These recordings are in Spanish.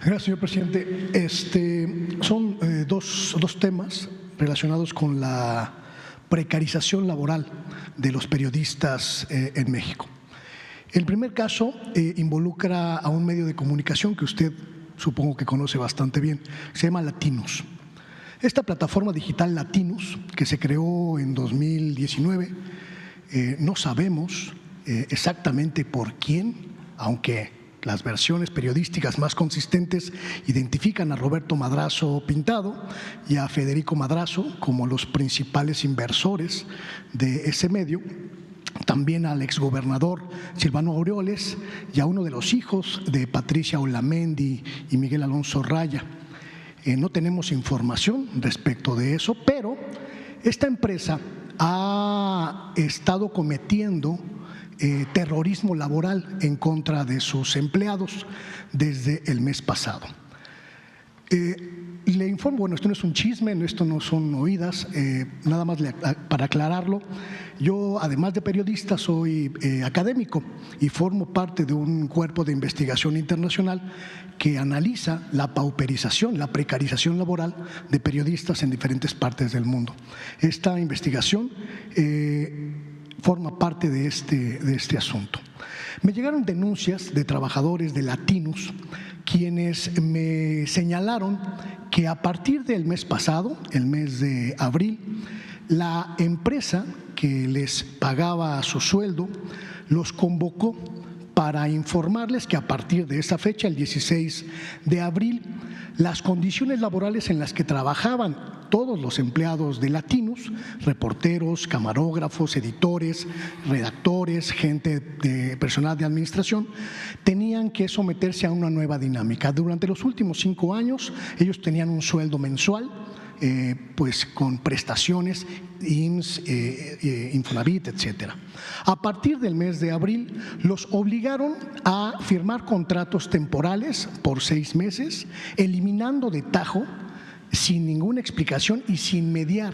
Gracias, señor presidente. Son dos temas relacionados con la precarización laboral de los periodistas en México. El primer caso involucra a un medio de comunicación que usted supongo que conoce bastante bien, se llama Latinus. Esta plataforma digital Latinus, que se creó en 2019, no sabemos exactamente por quién, aunque las versiones periodísticas más consistentes identifican a Roberto Madrazo Pintado y a Federico Madrazo como los principales inversores de ese medio, también al exgobernador Silvano Aureoles y a uno de los hijos de Patricia Olamendi y Miguel Alonso Raya. No tenemos información respecto de eso, pero esta empresa ha estado cometiendo terrorismo laboral en contra de sus empleados desde el mes pasado. Le informo, bueno, esto no es un chisme, esto no son oídas, nada más para aclararlo. Yo, además de periodista, soy académico y formo parte de un cuerpo de investigación internacional que analiza la pauperización, la precarización laboral de periodistas en diferentes partes del mundo. Esta investigación forma parte de este asunto. Me llegaron denuncias de trabajadores de Latinus quienes me señalaron que a partir del mes pasado, el mes de abril, la empresa que les pagaba su sueldo los convocó para informarles que a partir de esa fecha, el 16 de abril, las condiciones laborales en las que trabajaban todos los empleados de Latinus, reporteros, camarógrafos, editores, redactores, gente de personal de administración, tenían que someterse a una nueva dinámica. Durante los últimos 5 años, ellos tenían un sueldo mensual, pues con prestaciones, IMSS, Infonavit, etcétera. A partir del mes de abril los obligaron a firmar contratos temporales por 6 meses, eliminando de tajo, sin ninguna explicación y sin mediar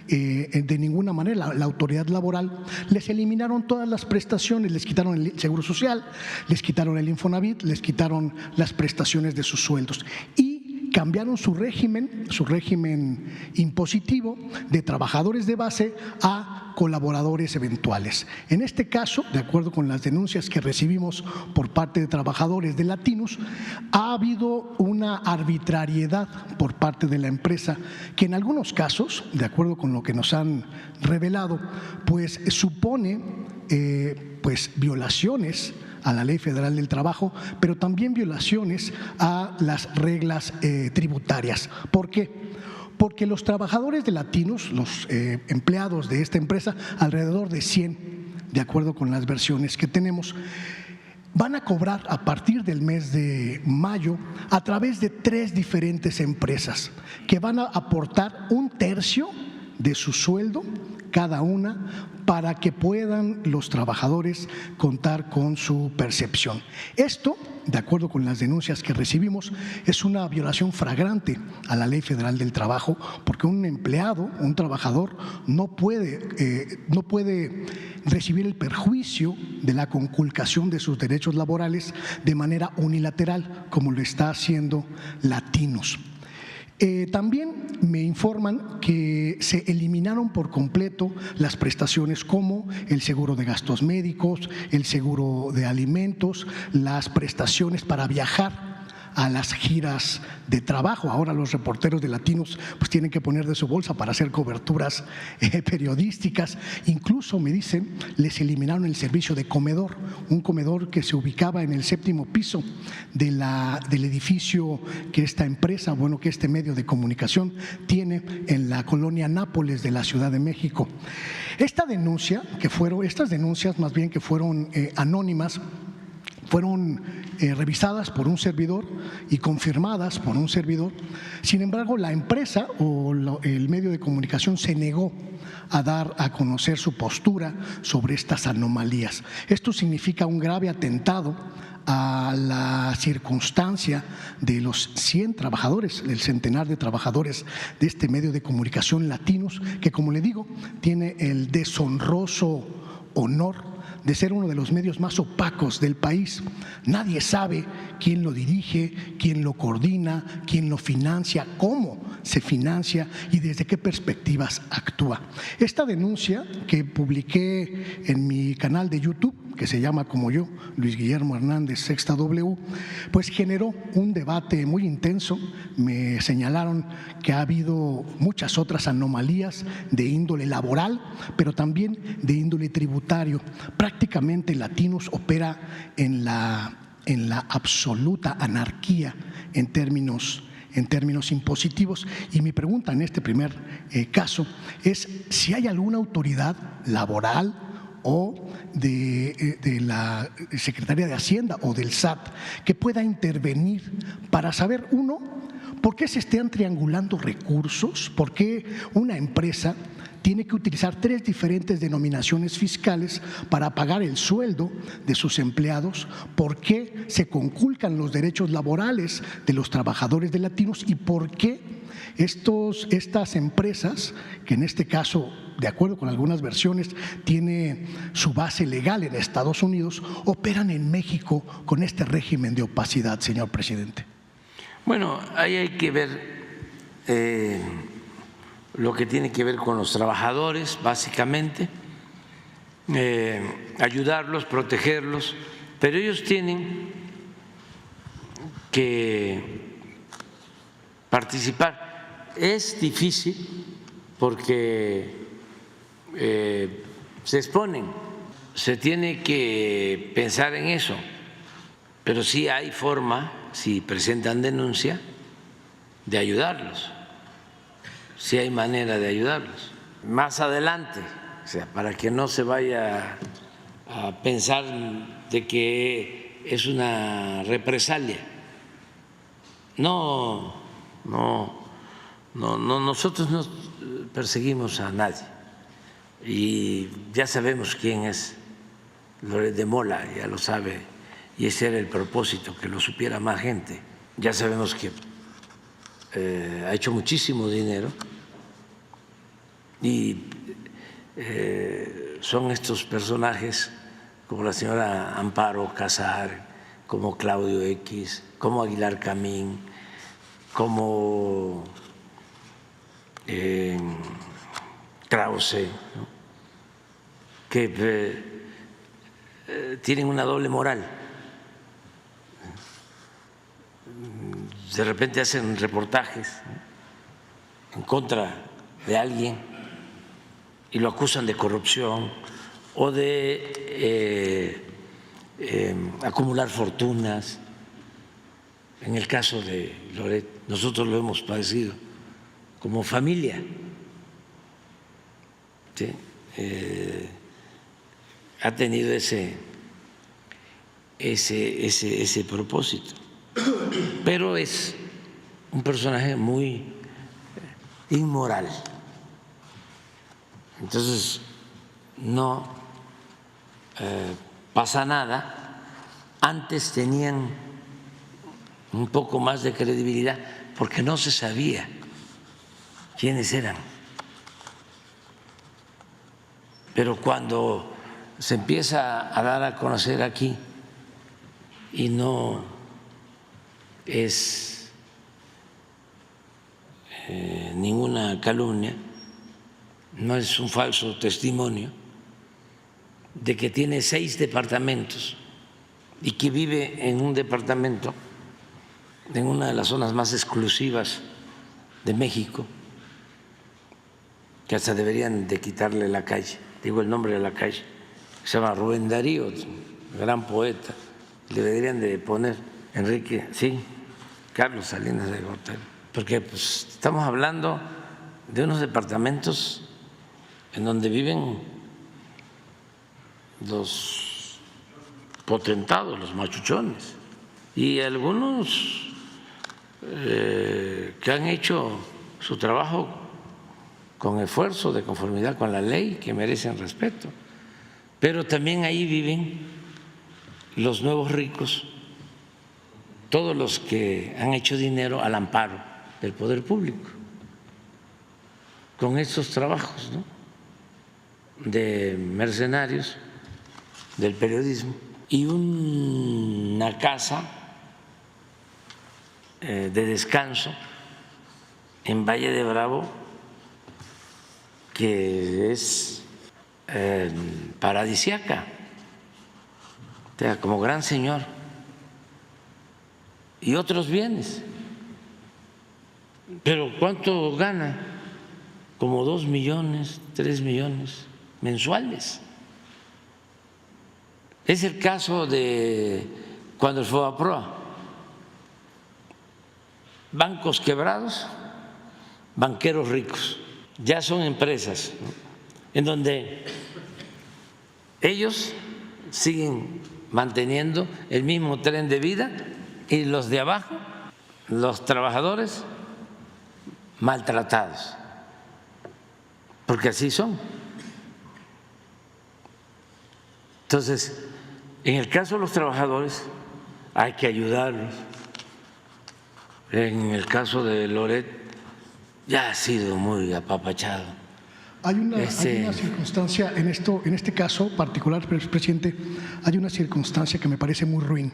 de ninguna manera la autoridad laboral, les eliminaron todas las prestaciones, les quitaron el Seguro Social, les quitaron el Infonavit, les quitaron las prestaciones de sus sueldos y cambiaron su régimen impositivo de trabajadores de base a colaboradores eventuales. En este caso, de acuerdo con las denuncias que recibimos por parte de trabajadores de Latinus, ha habido una arbitrariedad por parte de la empresa que en algunos casos, de acuerdo con lo que nos han revelado, pues supone violaciones a la Ley Federal del Trabajo, pero también violaciones a las reglas tributarias. ¿Por qué? Porque los trabajadores de Latinus, los empleados de esta empresa, alrededor de 100, de acuerdo con las versiones que tenemos, van a cobrar a partir del mes de mayo a través de 3 diferentes empresas que van a aportar 1/3 de su sueldo cada una para que puedan los trabajadores contar con su percepción. Esto, de acuerdo con las denuncias que recibimos, es una violación flagrante a la Ley Federal del Trabajo, porque un empleado, un trabajador, no puede recibir el perjuicio de la conculcación de sus derechos laborales de manera unilateral, como lo está haciendo Latinus. También me informan que se eliminaron por completo las prestaciones como el seguro de gastos médicos, el seguro de alimentos, las prestaciones para viajar a las giras de trabajo. Ahora los reporteros de Latinus pues tienen que poner de su bolsa para hacer coberturas periodísticas. Incluso, me dicen, les eliminaron el servicio de comedor, un comedor que se ubicaba en el 7º piso del edificio que esta empresa, que este medio de comunicación tiene en la colonia Nápoles de la Ciudad de México. Estas denuncias más bien que fueron anónimas, fueron revisadas por un servidor y confirmadas por un servidor. Sin embargo, la empresa o el medio de comunicación se negó a dar a conocer su postura sobre estas anomalías. Esto significa un grave atentado a la circunstancia de los 100 trabajadores, el centenar de trabajadores de este medio de comunicación Latinus, que, como le digo, tiene el deshonroso honor de ser uno de los medios más opacos del país. Nadie sabe quién lo dirige, quién lo coordina, quién lo financia, cómo se financia y desde qué perspectivas actúa. Esta denuncia que publiqué en mi canal de YouTube, que se llama como yo, Luis Guillermo Hernández, Sexta W, pues generó un debate muy intenso. Me señalaron que ha habido muchas otras anomalías de índole laboral, pero también de índole tributario. Prácticamente Latinos opera en la absoluta anarquía en términos impositivos. Y mi pregunta en este primer caso es si hay alguna autoridad laboral o de la Secretaría de Hacienda o del SAT que pueda intervenir para saber, uno, por qué se están triangulando recursos, por qué una empresa tiene que utilizar 3 diferentes denominaciones fiscales para pagar el sueldo de sus empleados, por qué se conculcan los derechos laborales de los trabajadores de Latinos y por qué estas empresas, que en este caso, de acuerdo con algunas versiones, tiene su base legal en Estados Unidos, operan en México con este régimen de opacidad, señor presidente. Bueno, ahí hay que ver lo que tiene que ver con los trabajadores, básicamente, ayudarlos, protegerlos, pero ellos tienen que participar. Es difícil porque se exponen, se tiene que pensar en eso, pero sí hay forma, si presentan denuncia, de ayudarlos, sí hay manera de ayudarlos. Más adelante, o sea, para que no se vaya a pensar de que es una represalia. No, nosotros no perseguimos a nadie y ya sabemos quién es Loret de Mola, ya lo sabe, y ese era el propósito, que lo supiera más gente. Ya sabemos que ha hecho muchísimo dinero y son estos personajes como la señora Amparo Casar, como Claudio X, como Aguilar Camín, como Krause, ¿no? Que tienen una doble moral. De repente hacen reportajes, ¿no?, en contra de alguien y lo acusan de corrupción o de acumular fortunas. En el caso de Loret, nosotros lo hemos padecido como familia, ¿sí? Ha tenido ese propósito, pero es un personaje muy inmoral. Entonces no pasa nada. Antes tenían un poco más de credibilidad porque no se sabía quiénes eran, pero cuando se empieza a dar a conocer aquí y no es ninguna calumnia, no es un falso testimonio de que tiene 6 departamentos y que vive en un departamento en una de las zonas más exclusivas de México, que hasta deberían de quitarle la calle, digo el nombre de la calle, se llama Rubén Darío, gran poeta, le deberían de poner Enrique, sí, Carlos Salinas de Gortari, porque pues, estamos hablando de unos departamentos en donde viven los potentados, los machuchones, y algunos que han hecho su trabajo con esfuerzo, de conformidad con la ley, que merecen respeto, pero también ahí viven los nuevos ricos, todos los que han hecho dinero al amparo del poder público con estos trabajos, ¿no?, de mercenarios del periodismo, y una casa de descanso en Valle de Bravo que es paradisíaca, o sea, como gran señor, y otros bienes. Pero ¿cuánto gana? Como 2 millones, 3 millones mensuales. Es el caso de cuando el FOBAPROA, bancos quebrados, banqueros ricos, ya son empresas, ¿no?, en donde ellos siguen manteniendo el mismo tren de vida y los de abajo, los trabajadores, maltratados, porque así son. Entonces, en el caso de los trabajadores hay que ayudarlos. En el caso de Loret ya ha sido muy apapachado. Hay una circunstancia en este caso particular, presidente, hay una circunstancia que me parece muy ruin.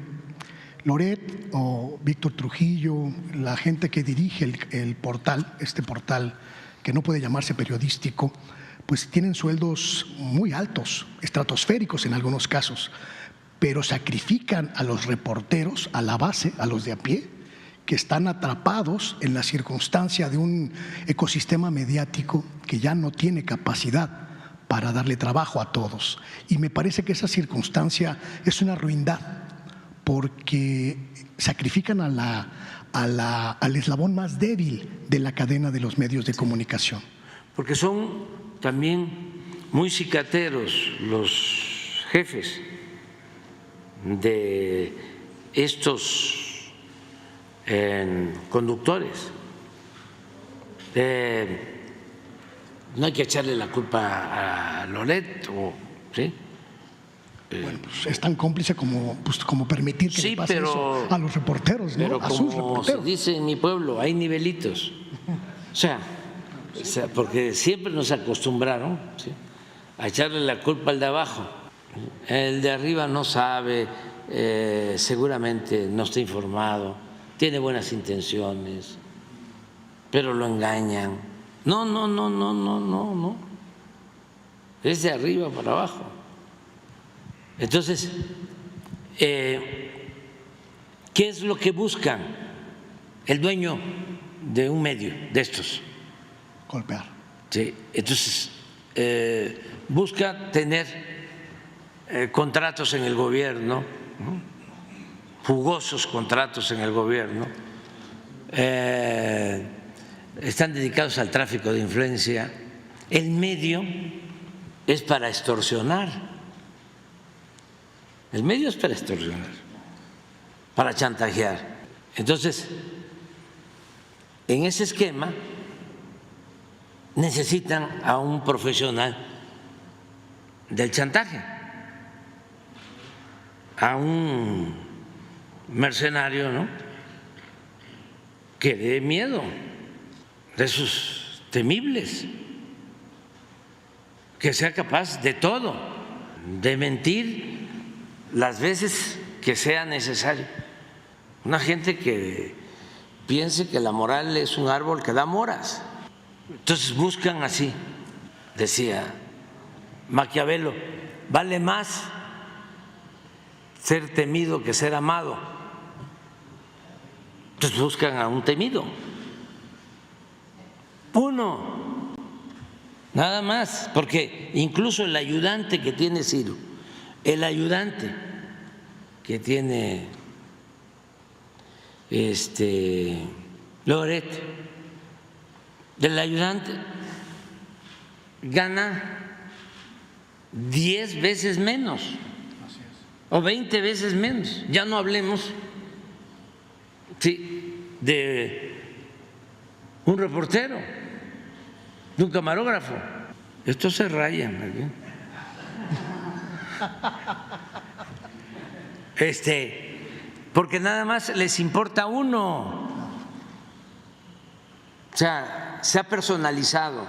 Loret o Víctor Trujillo, la gente que dirige el portal, este portal que no puede llamarse periodístico, pues tienen sueldos muy altos, estratosféricos en algunos casos, pero sacrifican a los reporteros, a la base, a los de a pie, que están atrapados en la circunstancia de un ecosistema mediático que ya no tiene capacidad para darle trabajo a todos. Y me parece que esa circunstancia es una ruindad, porque sacrifican al eslabón más débil de la cadena de los medios de comunicación. Porque son también muy cicateros los jefes de estos conductores. No hay que echarle la culpa a Loret, ¿sí? Bueno, pues es tan cómplice como permitir que le pase eso a los reporteros, ¿no? Pero a sus como reporteros. se dice en mi pueblo, hay nivelitos. O sea, porque siempre nos acostumbraron, ¿sí?, a echarle la culpa al de abajo. El de arriba no sabe, seguramente no está informado, tiene buenas intenciones, pero lo engañan. No. Es de arriba para abajo. Entonces, ¿qué es lo que buscan el dueño de un medio de estos? Golpear. Sí, entonces busca tener contratos en el gobierno, ¿no?, jugosos contratos en el gobierno, están dedicados al tráfico de influencia. El medio es para extorsionar, el medio es para extorsionar, para chantajear. Entonces, en ese esquema necesitan a un profesional del chantaje, a un mercenario, ¿no?, que dé miedo, de esos temibles, que sea capaz de todo, de mentir las veces que sea necesario. Una gente que piense que la moral es un árbol que da moras. Entonces buscan así, decía Maquiavelo, vale más ser temido que ser amado. Entonces buscan a un temido, uno, nada más, porque incluso el ayudante que tiene Ciro, el ayudante que tiene Loret, del ayudante gana 10 veces menos o 20 veces menos. Ya no hablemos, sí, de un reportero, de un camarógrafo. Estos se rayan. Porque nada más les importa uno. O sea, se ha personalizado